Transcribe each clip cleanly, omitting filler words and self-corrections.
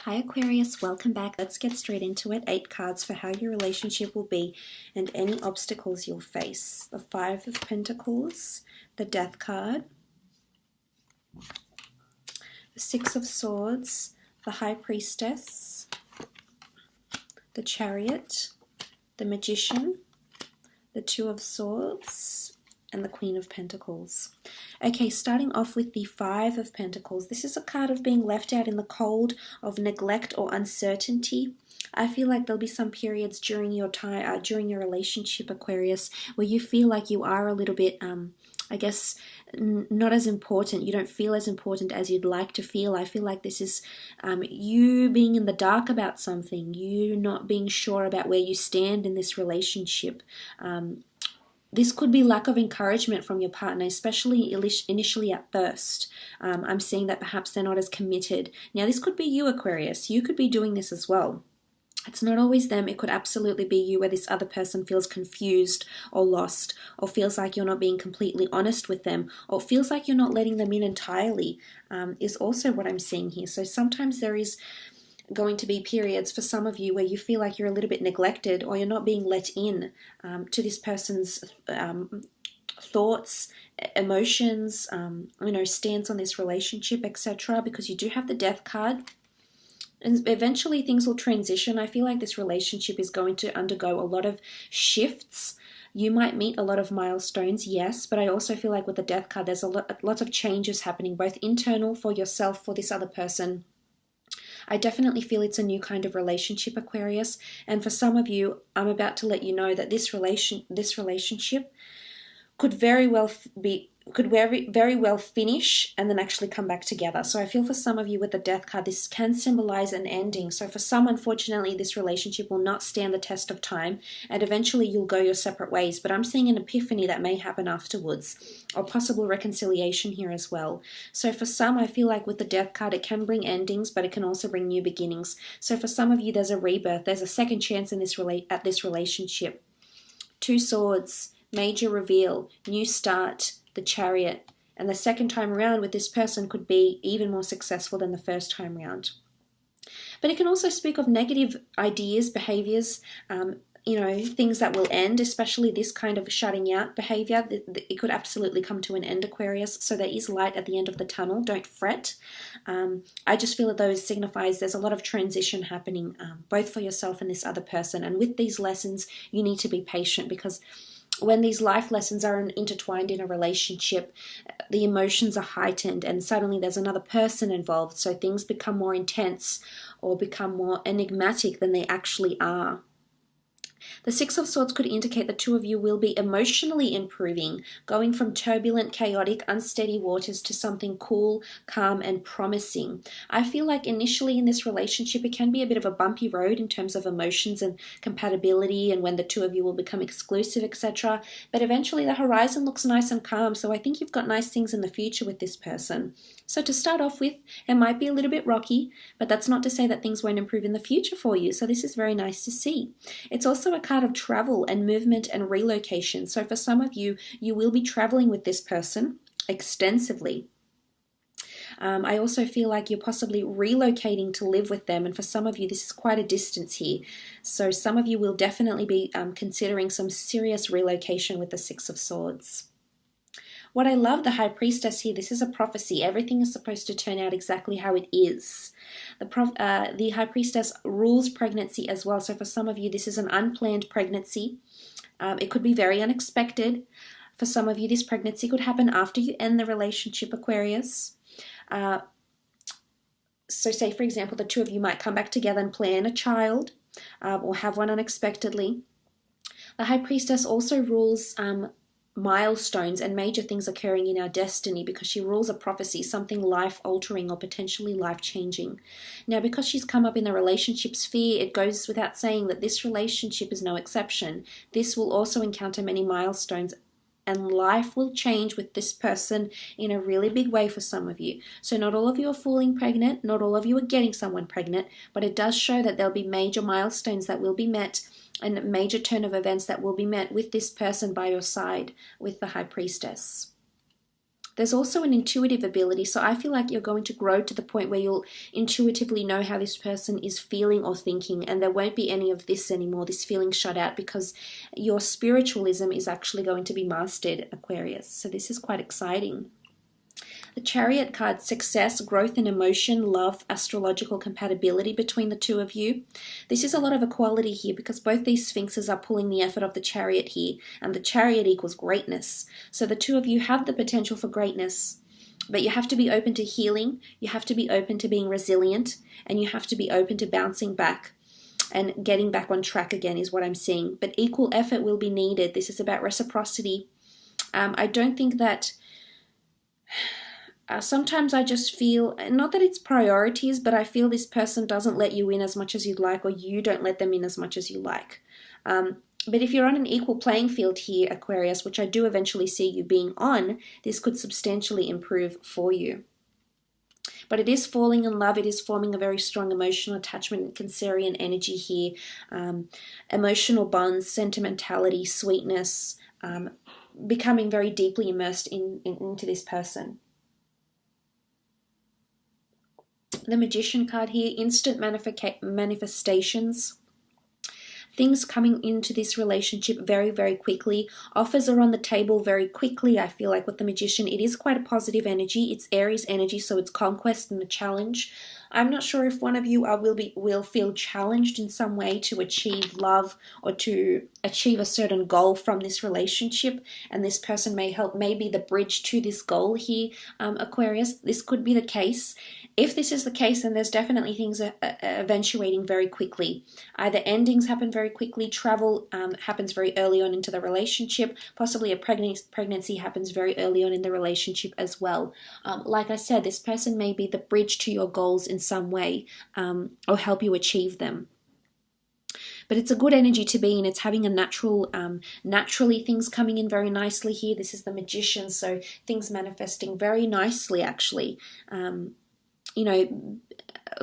Hi Aquarius, welcome back. Let's get straight into it. 8 cards for how your relationship will be and any obstacles you'll face. The 5 of Pentacles, the Death card, the 6 of Swords, the High Priestess, the Chariot, the Magician, the 2 of Swords, and the Queen of Pentacles. Okay, starting off with the 5 of Pentacles. This is a card of being left out in the cold, of neglect or uncertainty. I feel like there'll be some periods during your time, during your relationship, Aquarius, where you feel like you are a little bit, I guess, not as important. You don't feel as important as you'd like to feel. I feel like this is you being in the dark about something, you not being sure about where you stand in this relationship. This could be lack of encouragement from your partner, especially initially at first. I'm seeing that perhaps they're not as committed. Now, this could be you, Aquarius. You could be doing this as well. It's not always them. It could absolutely be you, where this other person feels confused or lost, or feels like you're not being completely honest with them, or feels like you're not letting them in entirely, is also what I'm seeing here. So sometimes there is going to be periods for some of you where you feel like you're a little bit neglected, or you're not being let in to this person's thoughts, emotions, stance on this relationship, etc. Because you do have the Death card. And eventually things will transition. I feel like this relationship is going to undergo a lot of shifts. You might meet a lot of milestones, yes, but I also feel like with the Death card, there's lots of changes happening, both internal for yourself, for this other person. I definitely feel it's a new kind of relationship, Aquarius. And for some of you, I'm about to let you know that this relationship could very well finish and then actually come back together. So I feel for some of you with the Death card, this can symbolize an ending. So for some, unfortunately, this relationship will not stand the test of time, and eventually you'll go your separate ways. But I'm seeing an epiphany that may happen afterwards, or possible reconciliation here as well. So for some, I feel like with the Death card, it can bring endings, but it can also bring new beginnings. So for some of you, there's a rebirth. There's a second chance in this relationship. 2 Swords, major reveal, new start, the Chariot. And the second time around with this person could be even more successful than the first time around. But it can also speak of negative ideas, behaviors, things that will end, especially this kind of shutting out behavior. It could absolutely come to an end, Aquarius. So there is light at the end of the tunnel. Don't fret. I just feel that those signifies there's a lot of transition happening, both for yourself and this other person. And with these lessons, you need to be patient, because when these life lessons are intertwined in a relationship, the emotions are heightened and suddenly there's another person involved. So things become more intense or become more enigmatic than they actually are. The 6 of Swords could indicate the two of you will be emotionally improving, going from turbulent, chaotic, unsteady waters to something cool, calm, and promising. I feel like initially in this relationship, it can be a bit of a bumpy road in terms of emotions and compatibility, and when the two of you will become exclusive, etc. But eventually the horizon looks nice and calm, so I think you've got nice things in the future with this person. So to start off with, it might be a little bit rocky, but that's not to say that things won't improve in the future for you. So this is very nice to see. It's also a card of travel and movement and relocation. So for some of you, you will be traveling with this person extensively. I also feel like you're possibly relocating to live with them. And for some of you, this is quite a distance here. So some of you will definitely be considering some serious relocation with the 6 of Swords. What I love, the High Priestess here, this is a prophecy. Everything is supposed to turn out exactly how it is. The High Priestess rules pregnancy as well. So for some of you, this is an unplanned pregnancy. It could be very unexpected. For some of you, this pregnancy could happen after you end the relationship, Aquarius. So say, for example, the two of you might come back together and plan a child or have one unexpectedly. The High Priestess also rules milestones and major things occurring in our destiny, because she rules a prophecy, something life-altering or potentially life-changing. Now, because she's come up in the relationship sphere, it goes without saying that this relationship is no exception. This will also encounter many milestones, and life will change with this person in a really big way for some of you. So not all of you are falling pregnant, not all of you are getting someone pregnant, but it does show that there'll be major milestones that will be met, and a major turn of events that will be met with this person by your side, with the High Priestess. There's also an intuitive ability. So I feel like you're going to grow to the point where you'll intuitively know how this person is feeling or thinking, and there won't be any of this anymore, this feeling shut out, because your spiritualism is actually going to be mastered, Aquarius. So this is quite exciting. The Chariot card, success, growth in emotion, love, astrological compatibility between the two of you. This is a lot of equality here because both these sphinxes are pulling the effort of the Chariot here, and the Chariot equals greatness. So the two of you have the potential for greatness, but you have to be open to healing, you have to be open to being resilient, and you have to be open to bouncing back and getting back on track again is what I'm seeing. But equal effort will be needed. This is about reciprocity. I don't think that... sometimes I just feel, not that it's priorities, but I feel this person doesn't let you in as much as you'd like, or you don't let them in as much as you like. But if you're on an equal playing field here, Aquarius, which I do eventually see you being on, this could substantially improve for you. But it is falling in love. It is forming a very strong emotional attachment, Cancerian energy here. Emotional bonds, sentimentality, sweetness, becoming very deeply immersed into this person. The Magician card here, instant manifestations. Things coming into this relationship very, very quickly. Offers are on the table very quickly. I feel like with the Magician, it is quite a positive energy. It's Aries energy, so it's conquest and a challenge. I'm not sure if one of you will feel challenged in some way to achieve love or to achieve a certain goal from this relationship, and this person may be the bridge to this goal here, Aquarius. This could be the case. If this is the case, then there's definitely things eventuating very quickly. Either endings happen very quickly, travel happens very early on into the relationship, possibly a pregnancy happens very early on in the relationship as well. Like I said, this person may be the bridge to your goals in some way, or help you achieve them. But it's a good energy to be in. It's having a naturally things coming in very nicely here. This is the Magician, so things manifesting very nicely actually. You know,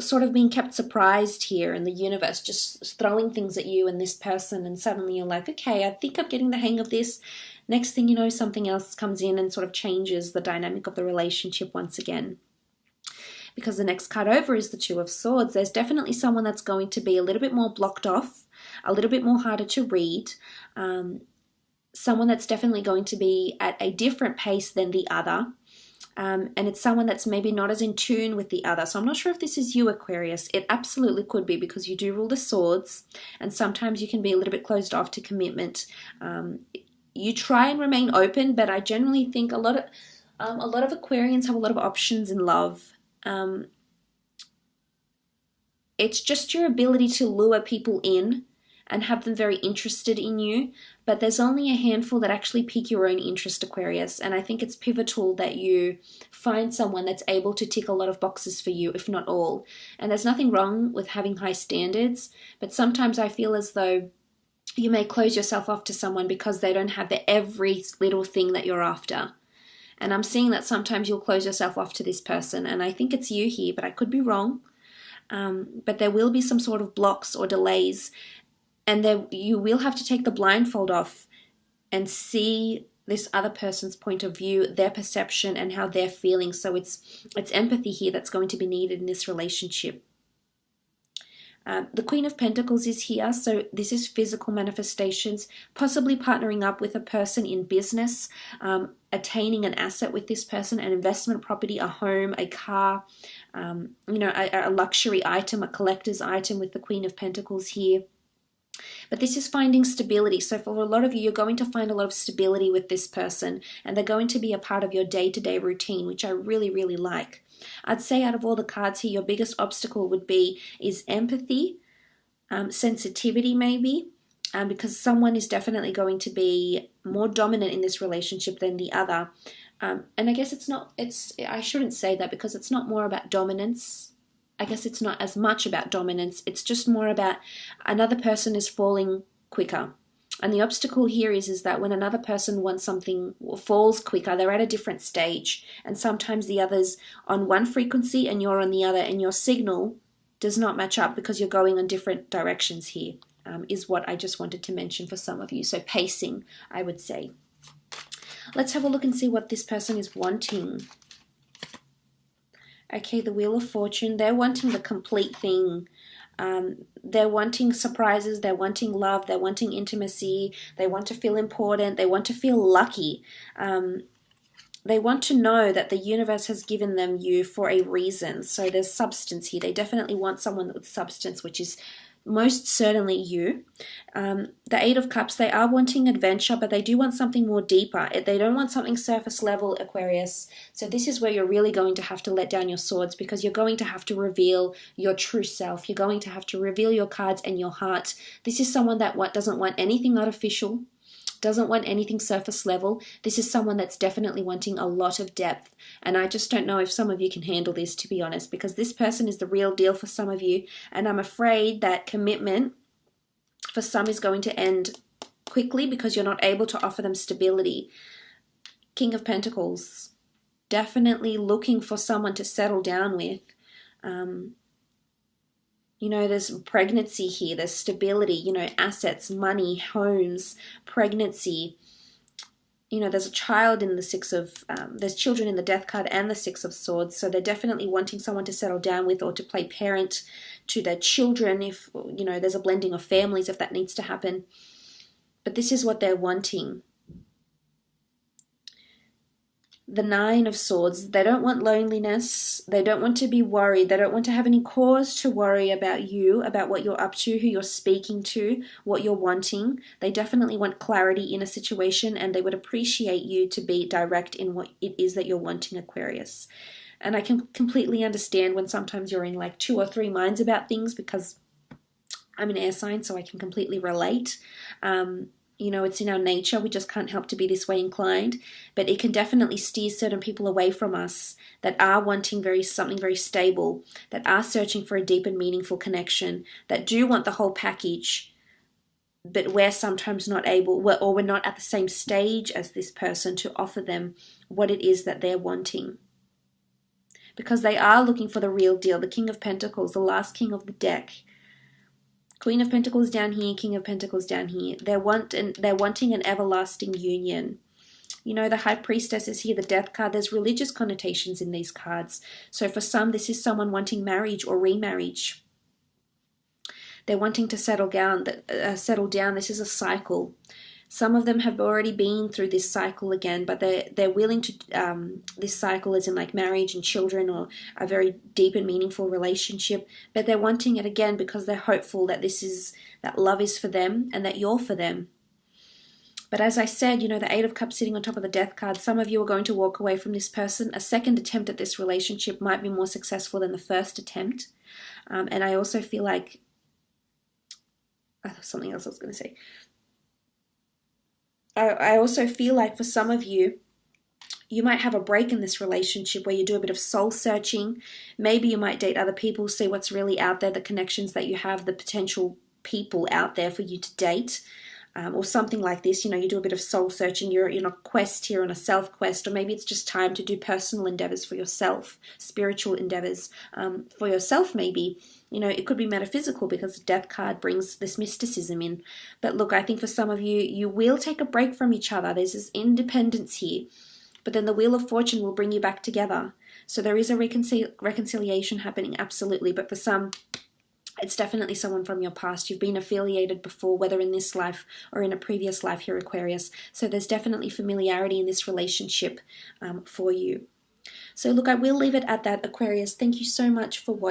sort of being kept surprised here in the universe, just throwing things at you and this person, and suddenly you're like, okay, I think I'm getting the hang of this. Next thing you know, something else comes in and sort of changes the dynamic of the relationship once again. Because the next card over is the Two of Swords. There's definitely someone that's going to be a little bit more blocked off, a little bit more harder to read, someone that's definitely going to be at a different pace than the other. And it's someone that's maybe not as in tune with the other. So I'm not sure if this is you, Aquarius. It absolutely could be, because you do rule the swords, and sometimes you can be a little bit closed off to commitment. You try and remain open, but I generally think a lot of Aquarians have a lot of options in love. It's just your ability to lure people in and have them very interested in you, but there's only a handful that actually pique your own interest, Aquarius, and I think it's pivotal that you find someone that's able to tick a lot of boxes for you, if not all. And there's nothing wrong with having high standards, but sometimes I feel as though you may close yourself off to someone because they don't have the every little thing that you're after. And I'm seeing that sometimes you'll close yourself off to this person, and I think it's you here, but I could be wrong. But there will be some sort of blocks or delays, and you will have to take the blindfold off and see this other person's point of view, their perception, and how they're feeling. So it's empathy here that's going to be needed in this relationship. The Queen of Pentacles is here, so this is physical manifestations, possibly partnering up with a person in business, attaining an asset with this person, an investment property, a home, a car, a luxury item, a collector's item with the Queen of Pentacles here. But this is finding stability. So for a lot of you, you're going to find a lot of stability with this person, and they're going to be a part of your day-to-day routine, which I really, really like. I'd say out of all the cards here, your biggest obstacle is empathy, sensitivity maybe, because someone is definitely going to be more dominant in this relationship than the other. And I guess I shouldn't say that, because it's not more about dominance. I guess it's not as much about dominance. It's just more about another person is falling quicker. And the obstacle here is that when another person wants something or falls quicker, they're at a different stage. And sometimes the other's on one frequency and you're on the other, and your signal does not match up because you're going in different directions here, is what I just wanted to mention for some of you. So pacing, I would say. Let's have a look and see what this person is wanting. Okay, the Wheel of Fortune. They're wanting the complete thing. They're wanting surprises, they're wanting love, they're wanting intimacy, they want to feel important, they want to feel lucky. They want to know that the universe has given them you for a reason. So there's substance here. They definitely want someone with substance, which is most certainly you. The Eight of Cups, they are wanting adventure, but they do want something more deeper. They don't want something surface level, Aquarius. So this is where you're really going to have to let down your swords, because you're going to have to reveal your true self. You're going to have to reveal your cards and your heart. This is someone that doesn't want anything artificial, doesn't want anything surface level. This is someone that's definitely wanting a lot of depth. And I just don't know if some of you can handle this, to be honest, because this person is the real deal for some of you. And I'm afraid that commitment for some is going to end quickly because you're not able to offer them stability. King of Pentacles, definitely looking for someone to settle down with. You know, there's pregnancy here, there's stability, you know, assets, money, homes, pregnancy. You know, there's a child in the there's children in the Death card and the Six of Swords. So they're definitely wanting someone to settle down with or to play parent to their children if, you know, there's a blending of families if that needs to happen. But this is what they're wanting. The Nine of Swords, they don't want loneliness, they don't want to be worried, they don't want to have any cause to worry about you, about what you're up to, who you're speaking to, what you're wanting. They definitely want clarity in a situation, and they would appreciate you to be direct in what it is that you're wanting, Aquarius. And I can completely understand when sometimes you're in like 2 or 3 minds about things, because I'm an air sign, so I can completely relate. You know, it's in our nature. We just can't help to be this way inclined. But it can definitely steer certain people away from us that are wanting something very stable, that are searching for a deep and meaningful connection, that do want the whole package, but we're sometimes not able, or we're not at the same stage as this person to offer them what it is that they're wanting. Because they are looking for the real deal. The King of Pentacles, the last king of the deck. Queen of Pentacles down here, King of Pentacles down here. They're wanting an everlasting union. You know, the High Priestess is here, the Death card. There's religious connotations in these cards. So for some, this is someone wanting marriage or remarriage. They're wanting to settle down. This is a cycle. Some of them have already been through this cycle again, but they're willing to, this cycle is in like marriage and children or a very deep and meaningful relationship, but they're wanting it again because they're hopeful that that love is for them and that you're for them. But as I said, you know, the Eight of Cups sitting on top of the Death card, some of you are going to walk away from this person. A second attempt at this relationship might be more successful than the first attempt. And I also feel like, something else I was going to say. I also feel like for some of you, you might have a break in this relationship where you do a bit of soul searching. Maybe you might date other people, see what's really out there, the connections that you have, the potential people out there for you to date, or something like this. You know, you do a bit of soul searching, you're in a quest here, on a self quest, or maybe it's just time to do personal endeavors for yourself, spiritual endeavors for yourself maybe. You know, it could be metaphysical because the Death card brings this mysticism in. But look, I think for some of you, you will take a break from each other. There's this independence here. But then the Wheel of Fortune will bring you back together. So there is a reconciliation happening, absolutely. But for some, it's definitely someone from your past. You've been affiliated before, whether in this life or in a previous life here, Aquarius. So there's definitely familiarity in this relationship for you. So look, I will leave it at that, Aquarius. Thank you so much for watching.